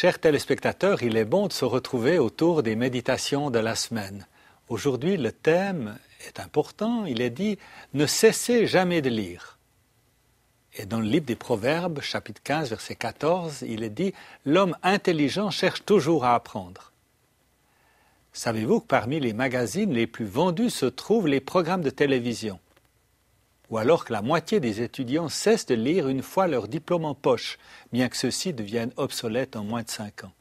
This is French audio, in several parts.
Chers téléspectateurs, il est bon de se retrouver autour des méditations de la semaine. Aujourd'hui, le thème est important. Il est dit « Ne cessez jamais de lire ». Et dans le livre des Proverbes, chapitre 15, verset 14, il est dit « L'homme intelligent cherche toujours à apprendre ». Savez-vous que parmi les magazines les plus vendus se trouvent les programmes de télévision? Ou alors que la moitié des étudiants cessent de lire une fois leur diplôme en poche, bien que ceux-ci deviennent obsolètes en moins de 5 ans.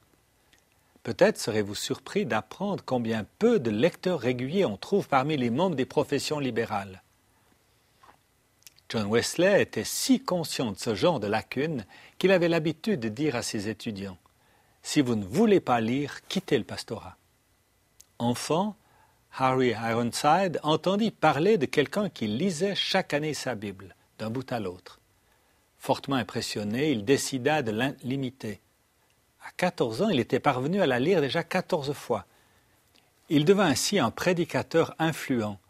Peut-être serez-vous surpris d'apprendre combien peu de lecteurs réguliers on trouve parmi les membres des professions libérales. John Wesley était si conscient de ce genre de lacunes qu'il avait l'habitude de dire à ses étudiants « Si vous ne voulez pas lire, quittez le pastorat ». Enfant, Harry Ironside entendit parler de quelqu'un qui lisait chaque année sa Bible, d'un bout à l'autre. Fortement impressionné, il décida de l'imiter. À 14 ans, il était parvenu à la lire déjà 14 fois. Il devint ainsi un prédicateur influent.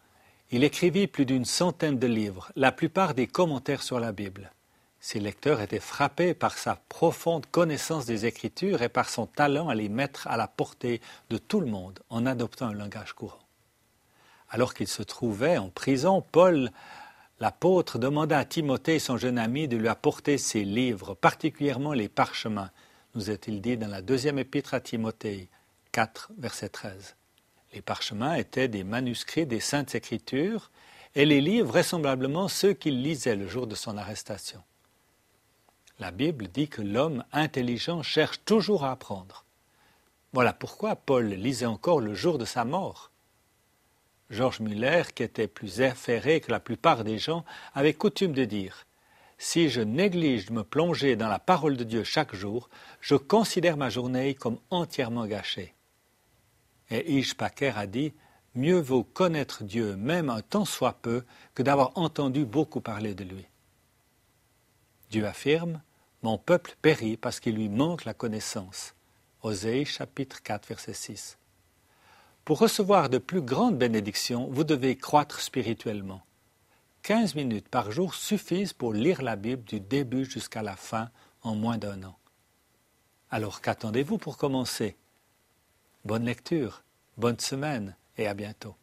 Il écrivit plus d'une centaine de livres, la plupart des commentaires sur la Bible. Ses lecteurs étaient frappés par sa profonde connaissance des Écritures et par son talent à les mettre à la portée de tout le monde en adoptant un langage courant. Alors qu'il se trouvait en prison, Paul, l'apôtre, demanda à Timothée, son jeune ami, de lui apporter ses livres, particulièrement les parchemins, nous est-il dit dans la deuxième épître à Timothée, 4, verset 13. Les parchemins étaient des manuscrits des Saintes Écritures et les livres vraisemblablement ceux qu'il lisait le jour de son arrestation. La Bible dit que l'homme intelligent cherche toujours à apprendre. Voilà pourquoi Paul lisait encore le jour de sa mort. George Muller, qui était plus affairé que la plupart des gens, avait coutume de dire « Si je néglige de me plonger dans la parole de Dieu chaque jour, je considère ma journée comme entièrement gâchée. » Et Ij Packer a dit « Mieux vaut connaître Dieu, même un tant soit peu, que d'avoir entendu beaucoup parler de lui. » Dieu affirme « Mon peuple périt parce qu'il lui manque la connaissance. » Osée, chapitre 4, verset 6. Pour recevoir de plus grandes bénédictions, vous devez croître spirituellement. 15 minutes par jour suffisent pour lire la Bible du début jusqu'à la fin en moins d'1 an. Alors qu'attendez-vous pour commencer? Bonne lecture, bonne semaine et à bientôt.